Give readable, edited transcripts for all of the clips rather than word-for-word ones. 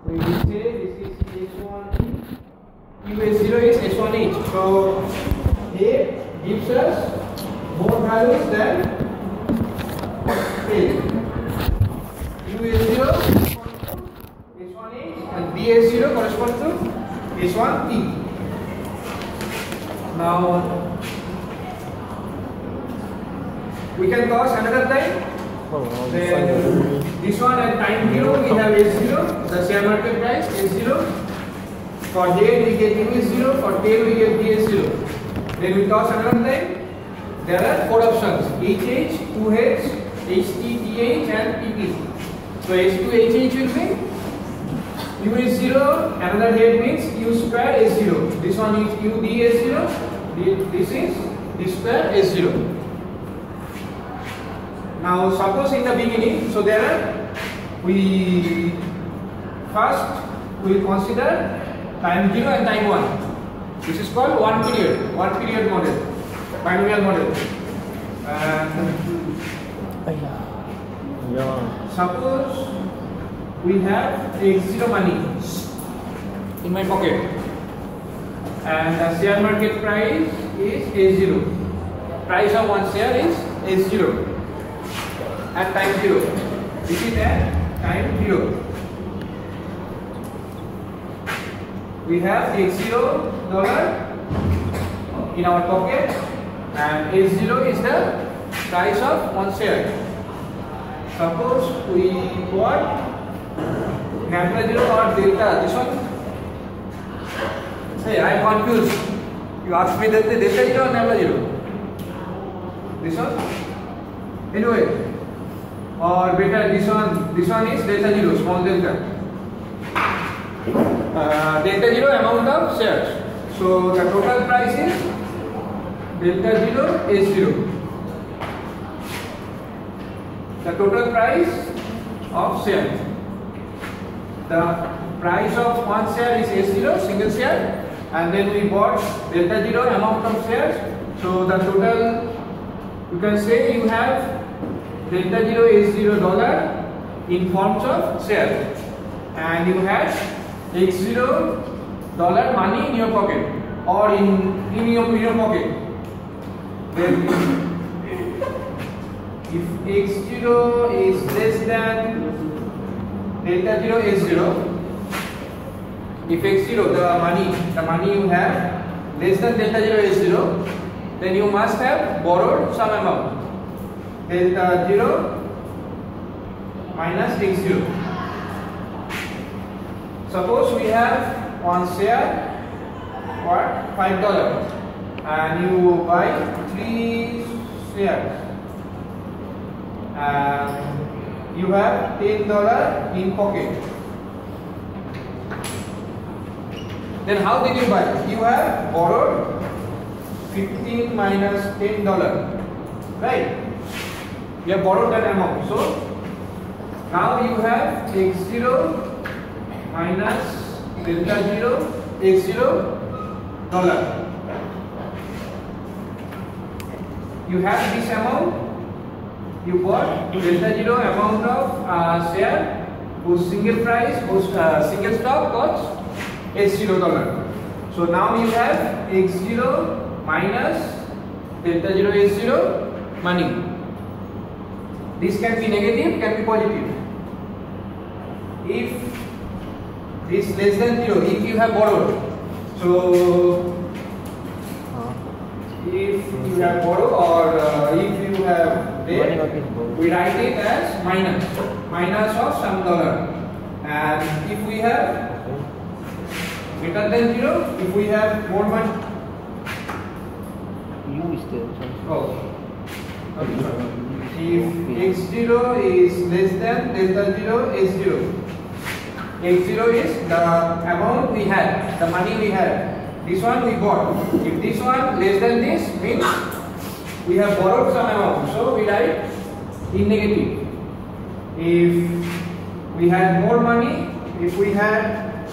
we will say this is S1E. US0 is S1H. So A gives us more values than A. US0 S1H and BS0 corresponds to S1T. Now we can toss another time. Then this one at time 0 we have S0, the share market price S0. For J we get US0, for tail we get BS0. Then we toss another time. There are 4 options: HH, 2H, HT, TH and PP. So H2HH will be US0, another head means U square S0. This one is UD S0, this is D square S0. Now suppose in the beginning, so there are, we first will consider time 0 and time 1. This is called one period model, binomial model. And suppose we have X0 money in my pocket and the share market price is A0. Price of one share is A0 at time 0. This is at time 0. We have X0 dollar in our pocket and A0 is the price of one share. Suppose we bought gamma 0 or delta. This one? Hey, I am confused. You asked me that the delta 0 or gamma 0? This one? Anyway. Or better, this one is delta 0, small delta. Delta 0 amount of shares. So the total price is delta 0 is 0. The total price of share. The price of one share is S0, single share, and then we bought delta 0 amount of shares. So the total, you can say you have delta 0 is $0 in forms of shares, and you have X0 dollar money in your pocket or in your pocket. Then if X0 is less than delta 0 is 0, if X0 the money you have less than delta 0 is 0, then you must have borrowed some amount. Delta 0 minus X0. Suppose we have one share for $5 and you buy 3 shares and you have $10 in pocket. Then how did you buy? You have borrowed 15 minus $10, right? You have borrowed that amount. So now you have X0 minus delta 0 X0 dollar. You have this amount. You bought delta 0 amount of share whose single price, whose single stock costs $0. So now you have X0 minus delta 0 S0 money. This can be negative, can be positive. If this less than 0, if you have borrowed, so if you have borrowed or if you have paid, we write it as minus of some dollar. And if we have greater than 0, if we have more money, if X0 is less than delta 0 S0. X0 is the amount we had, the money we had. This one we bought. If this one less than this, means we have borrowed some amount. So we write in negative. If we had more money, if we had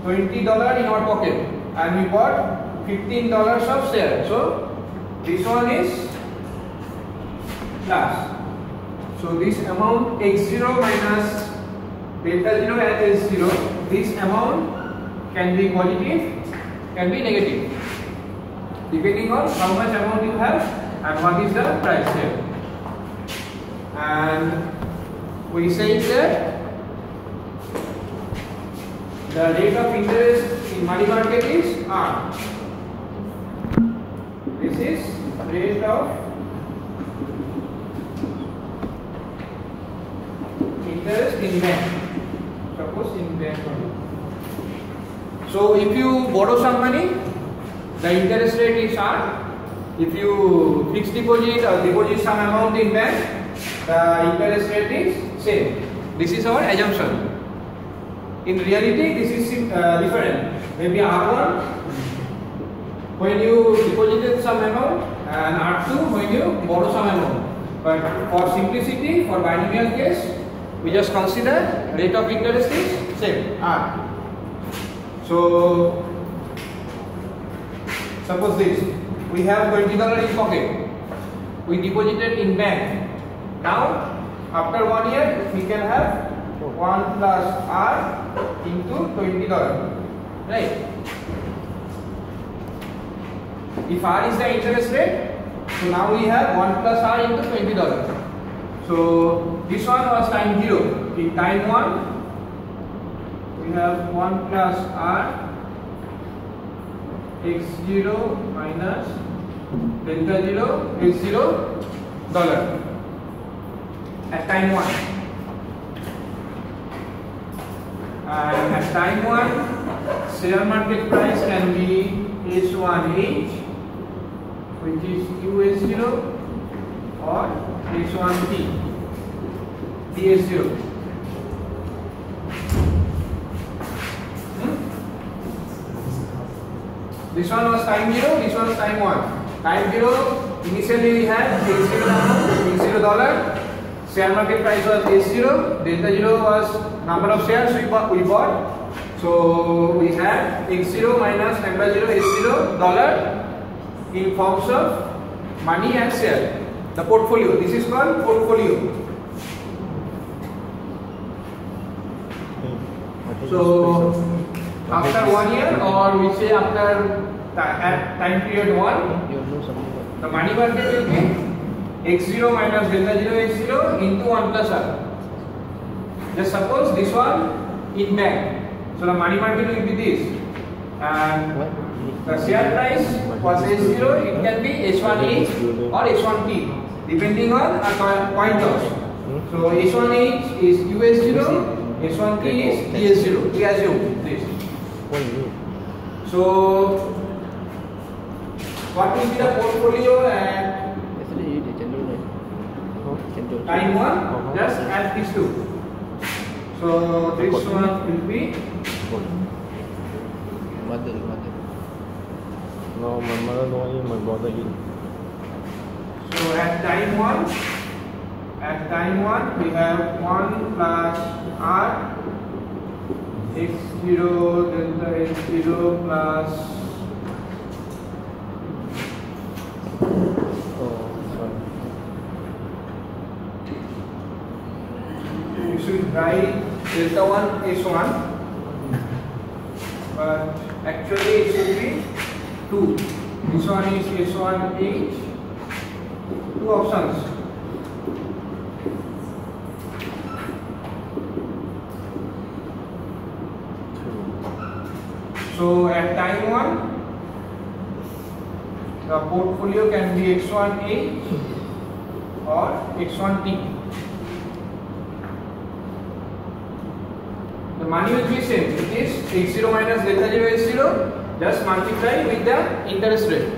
$20 in our pocket and we bought $15 of share. So this one is plus. So this amount x0 minus delta 0 and s0, this amount can be positive, can be negative, depending on how much amount you have and what is the price here. And we say that the rate of interest in money market is R. This is rate of interest in bank. Suppose in bank only. So if you borrow some money, the interest rate is R. If you fix deposit or deposit some amount in bank, the interest rate is same. This is our assumption. In reality, this is different. Maybe R1 when you deposited some amount and R2 when you borrow some amount. But for simplicity, for binomial case, we just consider rate of interest is same, R. So suppose this, we have $20 in pocket, we deposited in bank. Now after 1 year we can have 1 plus R into $20, right? If R is the interest rate, so now we have 1 plus R into $20. So this one was time 0. In time 1 we have 1 plus R x0 minus delta 0 x0 dollar at time 1. And at time 1 share market price can be S1H, which is US0, or S1T, TS0. This one was time 0, this one was time 1. Time 0, initially we had x0 amount, $x0. Share market price was S0, delta 0 was number of shares we bought. So we had x0 minus delta 0 S0 dollar in forms of money and share. The portfolio, this is called portfolio. So after 1 year, or we say after at time period 1, the money market will be x0 minus delta 0 x0 into 1 plus R. Just suppose this one in bank. So the money market will be this. And the share price was S0, it can be S1H or S1T, depending on a coin toss. So S1H is US0, S1T is TS0. We assume this. So what will be the portfolio at time 1? Just add these two. So this one will be no, my mother no in, my brother in. So at time 1 we have 1 plus R x0 delta x0 plus you should write delta 1 S1, but actually it should be 2. This one is S1H, 2 options. So at time 1, the portfolio can be X1H or X1T. The money will be same. It is x0 minus delta 0 x0, just multiply with the interest rate.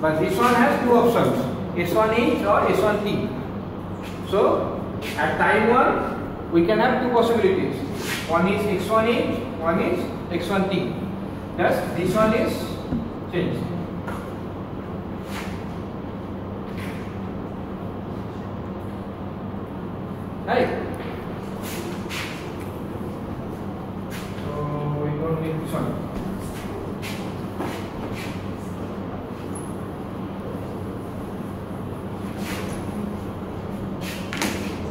But this one has 2 options, S1H or S1T. So at time 1 we can have 2 possibilities. One is X1H, one is X1T. Just this one is changed. Right? So we don't need this one.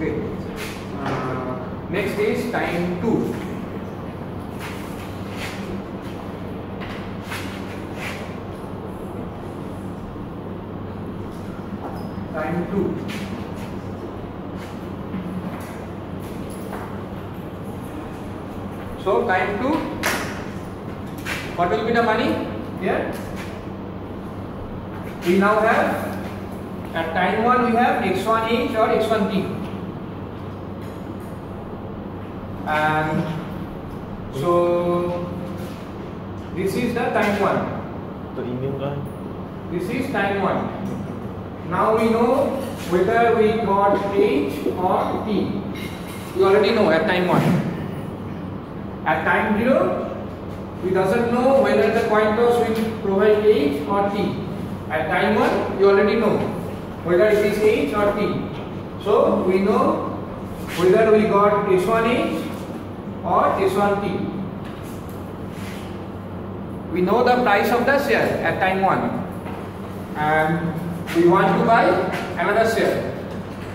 Okay. Next is time 2. Time 2. So time 2, what will be the money here? We now have, at time 1 we have x1h or x1t, and so this is the time 1. The Indian guy. This is time 1. Now we know whether we got h or t. We already know at time 1. At time 0, we doesn't know whether the coin toss will provide h or t. At time 1, we already know whether it is h or t. So we know whether we got h1h or h1t. We know the price of the share at time 1, and we want to buy another share.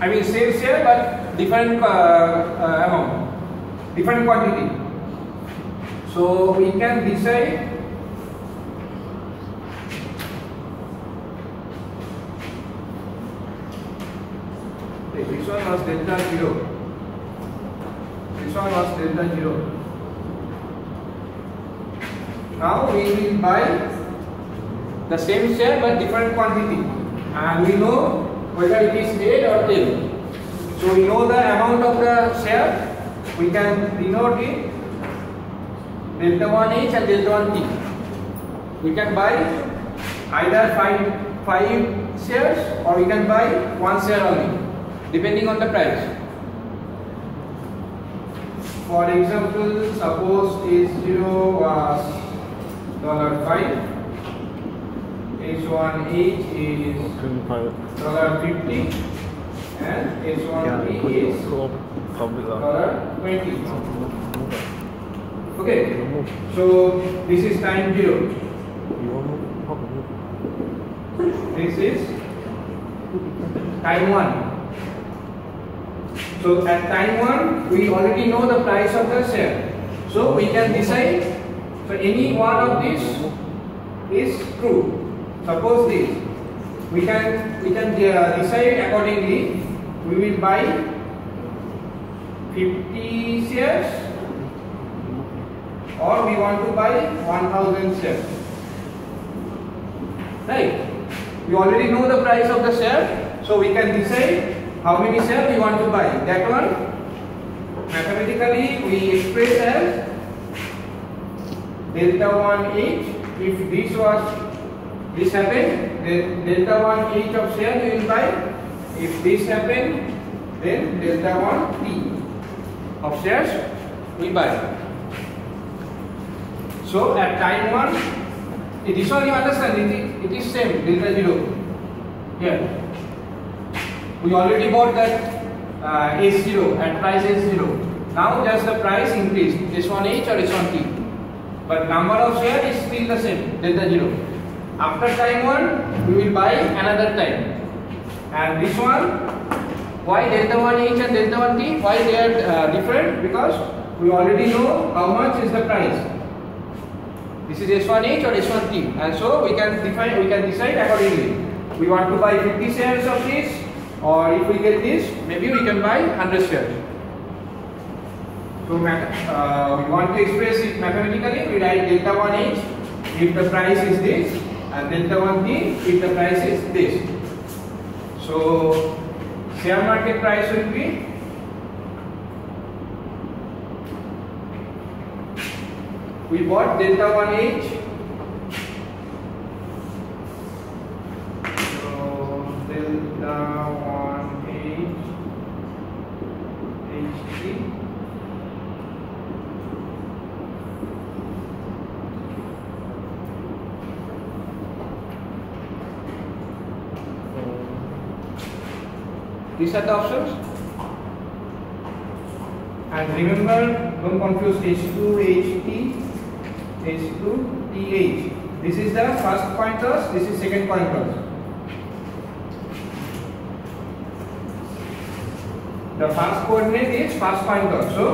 I mean same share but different amount, different quantity. So we can decide this one was delta 0. This one was delta 0. Now we will buy the same share but different quantity, and we know whether it is head or tail. So we know the amount of the share. We can denote it delta 1h and delta 1t. We can buy either 5 shares or we can buy 1 share only, depending on the price. For example, suppose H0 was $5, H1h is $50, and H1t is $20. Okay, so this is time 0. This is time 1. So at time 1, we already know the price of the share. So we can decide. So any one of these is true. Suppose this, we can decide accordingly. We will buy 50 shares, or we want to buy 1000 shares. Right? We already know the price of the share, so we can decide how many shares we want to buy. That one, mathematically, we express as delta 1h. If this happened, then delta 1h of share we will buy. If this happened, then delta 1t of shares we buy. So at time 1, this one you understand, it is same, delta 0. Here. We already bought that H0 at price H0. Now just the price increased, H1H or H1T. But number of share is still the same, delta 0. After time 1, we will buy another time. And this one, why delta 1H and delta 1T? Why they are different? Because we already know how much is the price. This is H1H or H1T, and so we can decide accordingly. We want to buy 50 shares of this, or if we get this, maybe we can buy 100 shares. So we want to express it mathematically. We write delta 1H if the price is this, and delta 1T if the price is this. So share market price will be we bought delta 1H, so delta 1H H3 these are the options. And remember, don't confuse H2 HT, H2 TH. This is the first coin toss, this is second coin toss. the first coordinate is first point out. So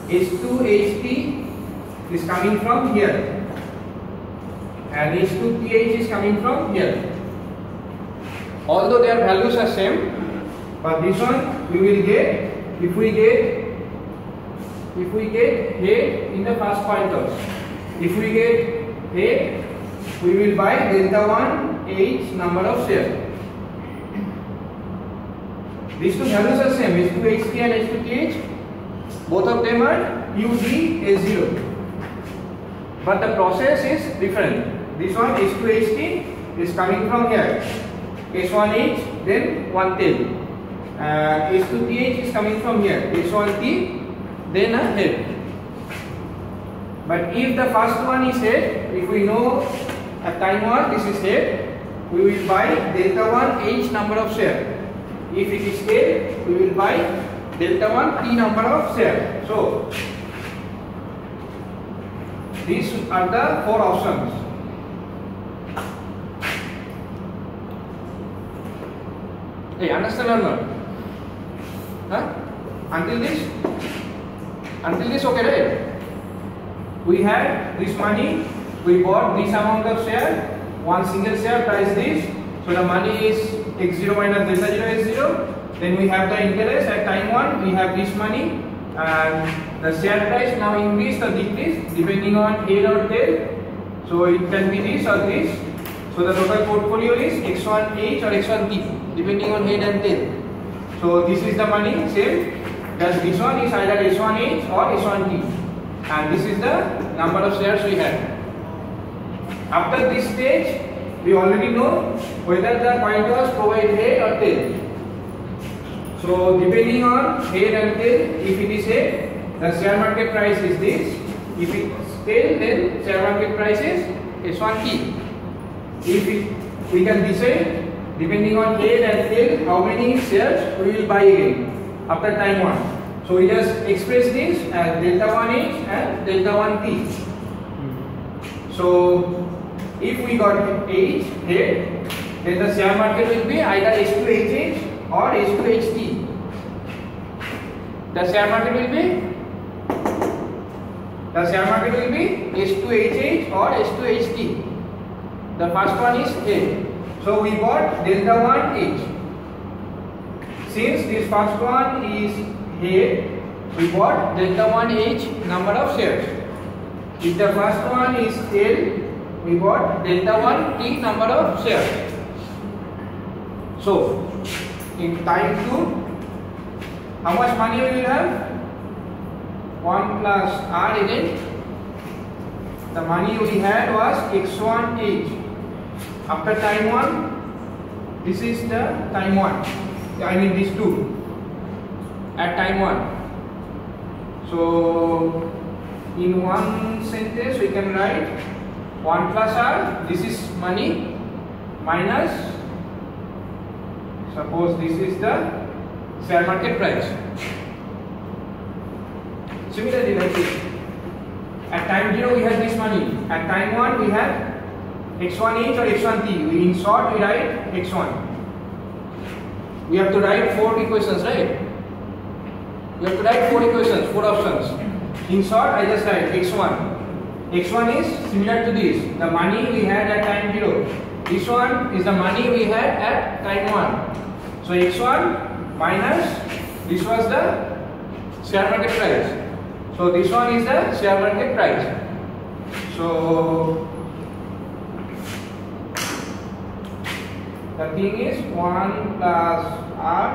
H2HT is coming from here and H2PH is coming from here. Although their values are same, but this one we will get if we get head in the first point out. If we get head, we will buy delta 1 H number of shares. These two values are same, H2HT and H2TH. Both of them are UDH0. But the process is different. This one H2HT is coming from here. H1H, then 1 tail. H2TH is coming from here. H1T, then a head. But if the first one is head, if we know at time 1 this is head, we will buy delta 1 H number of share. If it is tail, we will buy delta 1 T number of share. So these are the 4 options. Hey, understand or not? Huh? Until this okay, right? We had this money, we bought this amount of share, one single share price this, so the money is x0 minus delta 0 is 0. Then we have the interest at time 1, we have this money, and the share price now increase or decrease depending on head or tail. So it can be this or this. So the total portfolio is x1H or x1T depending on head and tail. So this is the money, same. Thus this one is either h1H or h1T, and this is the number of shares we have. After this stage, we already know whether the pointers provide head or tail. So depending on head and tail, if it is head, the share market price is this. If it is tail, then share market price is h1T. We can decide depending on head and tail how many shares we will buy again after time 1. So we just express this as delta 1H and delta 1T. So if we got H head, then the share market will be either H2HH or H2HT. The share market will be H2HH or H2HT. The first one is head. So we bought delta 1H. Since this first one is head, we bought delta 1H number of shares. If the first one is tail, we bought delta 1T number of shares. So in time 2, how much money we will have? 1 plus R in it. The money we had was x1H. After time 1, this is the time 1. I mean these two at time 1. So in one sentence we can write 1 plus R, this is money, minus, suppose this is the share market price. Similarly like this, at time 0 we have this money, at time 1 we have x1H or x1T. In short we write x1. We have to write 4 equations, right? We have to write 4 equations, 4 options. In short, I just write x1. x1 is similar to this, the money we had at time 0. This one is the money we had at time 1. So x1 minus, this was the share market price. So this one is the share market price. So the thing is 1 plus R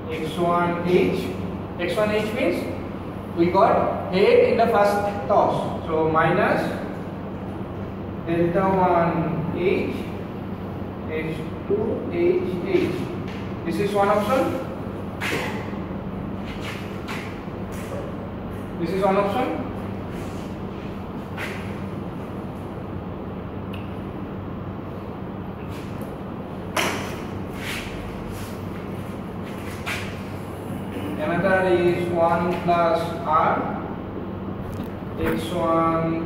x1H. x1H means we got head in the first toss. So minus delta 1H H2HH. This is one option. This is one option. Another is 1 plus R x1H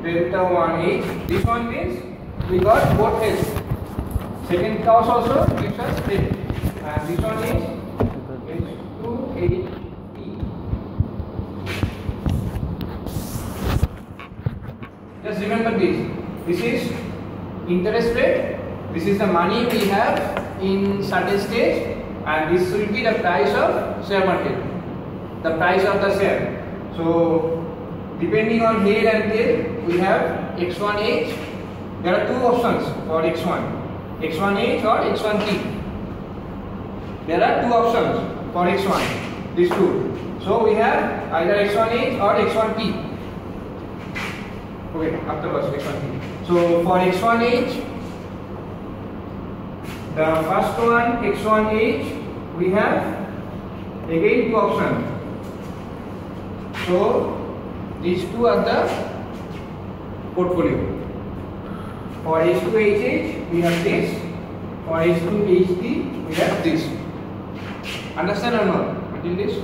delta 1H. This one means we got both heads. Second toss also gives us head. and this one is H2H. Just remember this. This is interest rate. This is the money we have in certain stage, and this will be the price of share market. The price of the share. So depending on head and tail, we have X1H. There are two options for X1, X1H or X1T. There are two options for X1. These two. So we have either X1H or X1T. Okay, afterwards X1T. So for X1H, the first one X1H, we have again two options. So these two are the portfolio. For H2HH, we have this. For H2HT, we have this. Understand or not? Until this?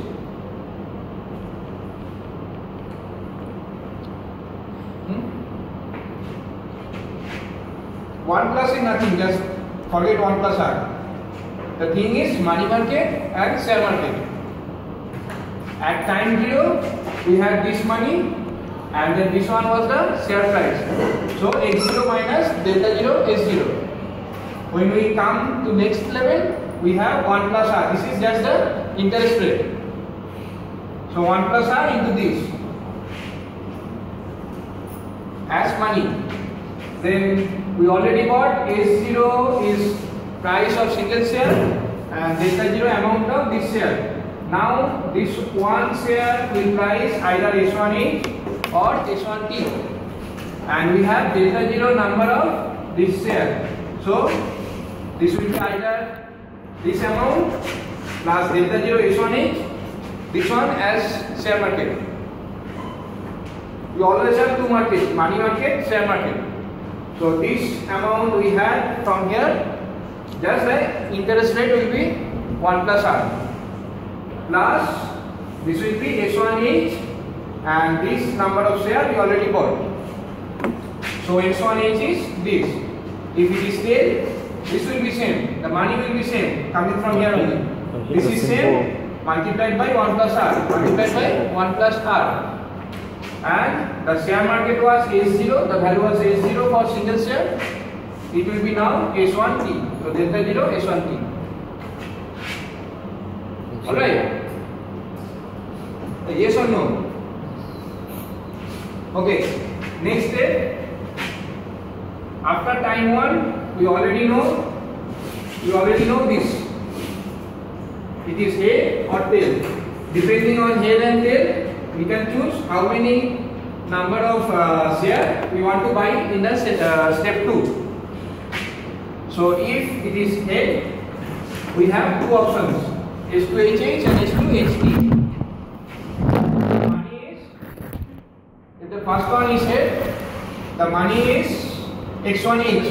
One plus is nothing, just forget 1 plus R. The thing is money market and share market. At time 0, we had this money, and then this one was the share price. So X0 minus delta 0 S0. When we come to next level, we have 1 plus R. This is just the interest rate. So 1 plus R into this as money. Then we already got S0 is price of single share and delta 0 amount of this share. Now this one share will price either S1H or S1T, and we have delta 0 number of this share. So this will be either this amount plus delta 0 S1H, this one as share market. We always have two markets, money market, share market. So this amount we had from here, just the interest rate will be 1 plus R. Plus this will be S1H, and this number of share we already bought. So S1H is this. If it is tail, this will be same. The money will be same, coming from here only. This is same, multiplied by 1 plus R, multiplied by 1 plus R. And the share market was S0, the value was S0 for single share. It will be now S1T. So delta 0 S1T. Alright? Yes or no? Okay. Next step. After time 1, we already know this. It is head or tail. Depending on head and tail, we can choose how many number of share we want to buy in the step 2. So if it is head, we have two options, H2HH and H2HT. Money is, if the first one is head, the money is X1H.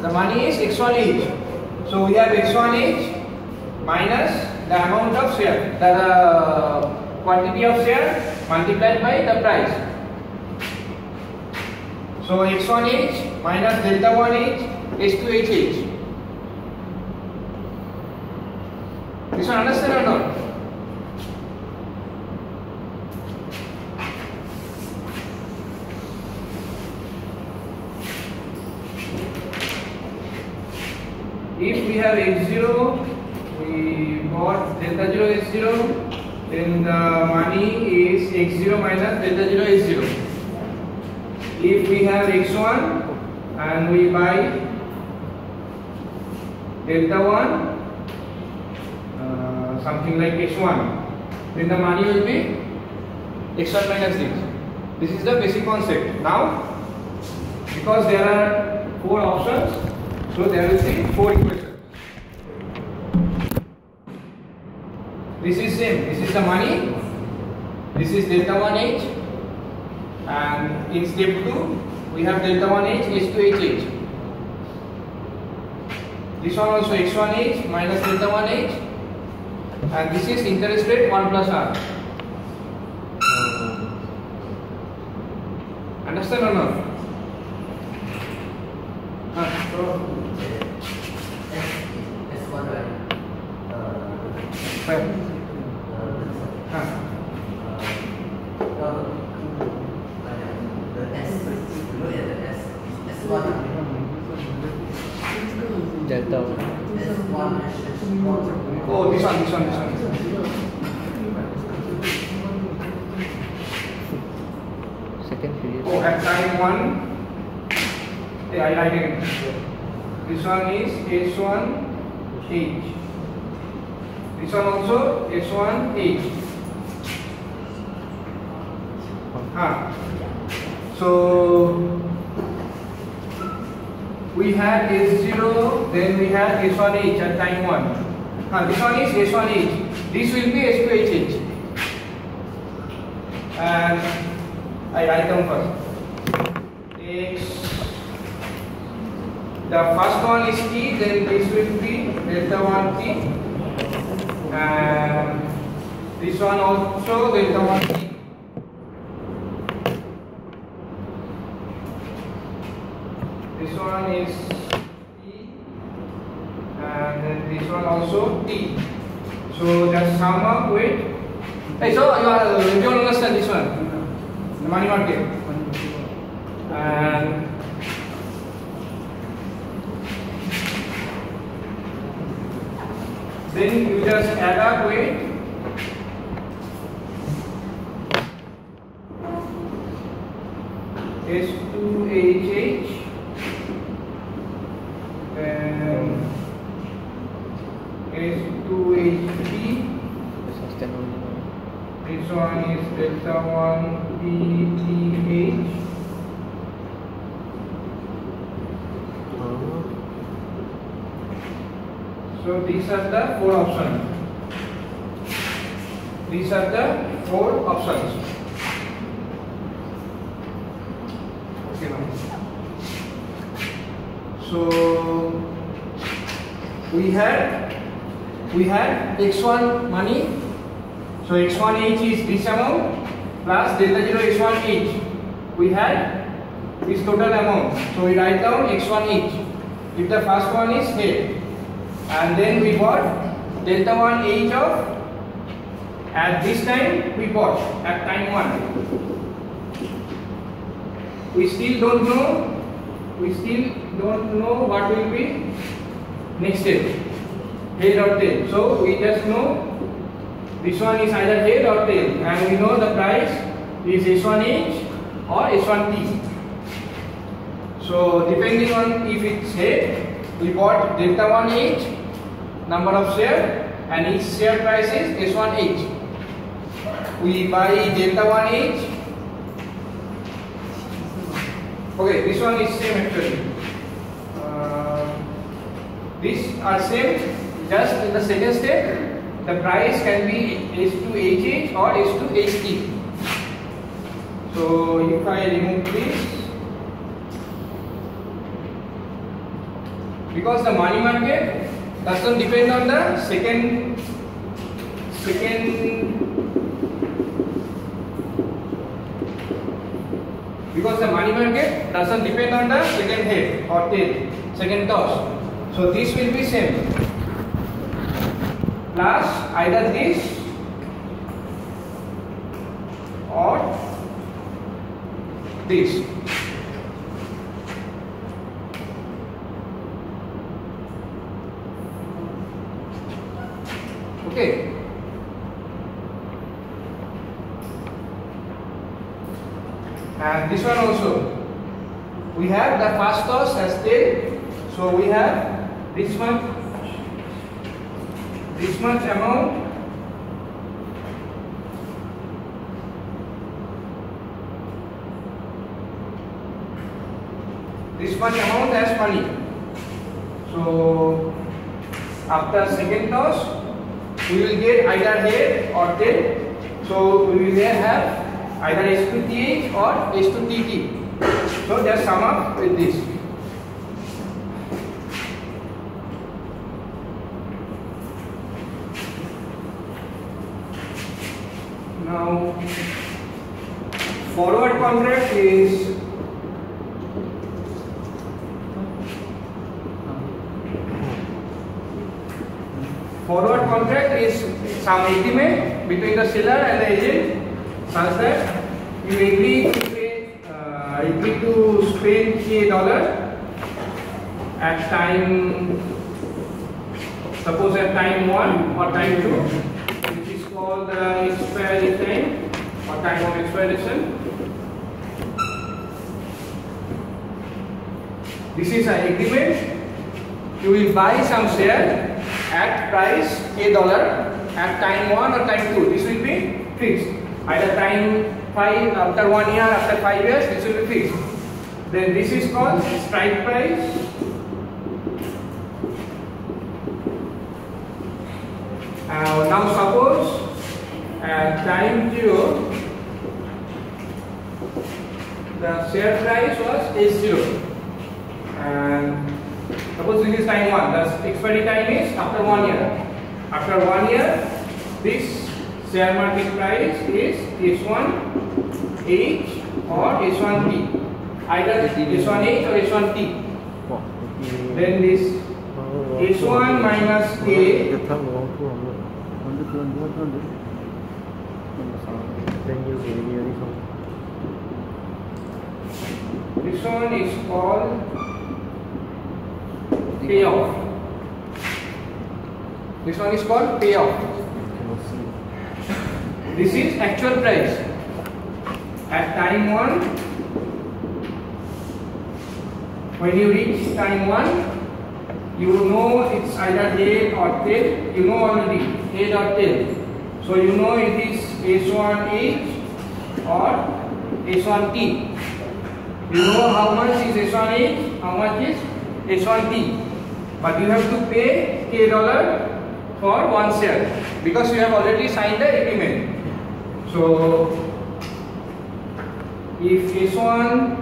The money is X1H. So we have X1H minus the amount of share, the quantity of share multiplied by the price. So X1H minus delta 1H, H2HH. This one understand or not? If we have X0, we bought delta 0 S0, then the money is X0 minus delta 0 S0. If we have X1 and we buy delta 1, something like X1, then the money will be X1 minus this. This is the basic concept. Now, because there are 4 options, so there will be 4 equations. This is same. This is the money. This is delta 1H, and in step 2 we have delta 1H, H2HH. This one also X1H minus delta 1H, and this is interest rate 1 plus R. Understand or not? Where? The S, look at the S. S1. Delta. S1. Oh, this one. Second period. Oh, at time 1. Yeah, I like it. This one is S1H. This one also S1H. So we had S0, then we had S1H at time 1. This one is S1H. This will be S2HH. And I write down first. X. The first one is T, then this will be delta 1T. And this one also delta 1T. This one is T, and then this one also T. So just sum up with. Hey, so you don't understand this one, the money market, and then you just add up with S2HH. Then S2HP. This one is delta 1PTH. So these are the 4 options. These are the 4 options. Okay, now. So we had X1 money. So X1H is this amount plus delta 0 X1H. We had this total amount. So we write down X1H. If the first one is head, and then we bought delta 1H of, at this time we bought at time 1. We still don't know what will be next step, head or tail. So we just know this one is either head or tail, and we know the price is S1H or S1T. So depending on if it's head, we bought delta 1H, number of share, and each share price is S1H. We buy delta 1H. Okay, this one is same actually. These are same, just in the second step, the price can be S2HH or S2HT. So if I remove this, because the money market doesn't depend on the second because the money market doesn't depend on the second head or tail, second toss. So this will be same, plus either this or this. Okay. And this one also, we have the first toss as tail, so we have this much amount, as money. So after second toss, we will get either head or tail. So we will have either S2TH or S2TT. So just sum up with this. Now forward contract is Forward contract is some agreement between the seller and the agent such that you agree to spend $K at time, suppose at time 1 or time 2, which is called the expiry time or time of expiration. This is an agreement. You will buy some share at price $K at time 1 or time 2. This will be fixed. Either time 5, after 1 year, after 5 years, this will be fixed. Then this is called strike price. Now suppose at time 0, the share price was S0. And suppose this is time 1, the expiry time is after 1 year. After 1 year, this share market price is S1H or S1T, either S1H or S1T. Then this S1 minus K, this one is called payoff. This one is called payoff. This is actual price. At time 1, when you reach time 1, you know it's either head or tail. You know already head or tail. So you know it is S1H or S1T. You know how much is S1H, how much is S1T. But you have to pay $K for 1 share because you have already signed the agreement. So if S1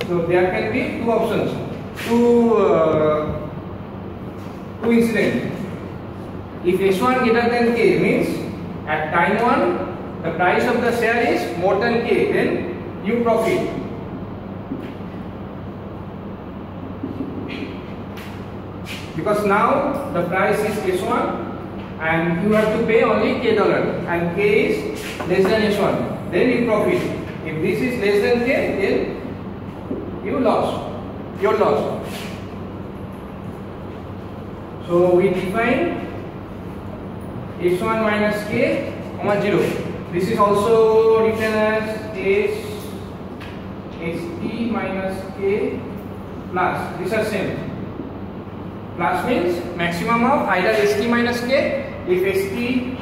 so there can be two options, two incidents. If S1 greater than K means at time 1 the price of the share is more than K, then you profit. Because now the price is S1 and you have to pay only $K and K is less than S1, then you profit. If this is less than K, then you lost. Your loss. So we define S1 minus K, 0. This is also written as ST minus K plus. These are same. Plus means maximum of either ST minus K. If ST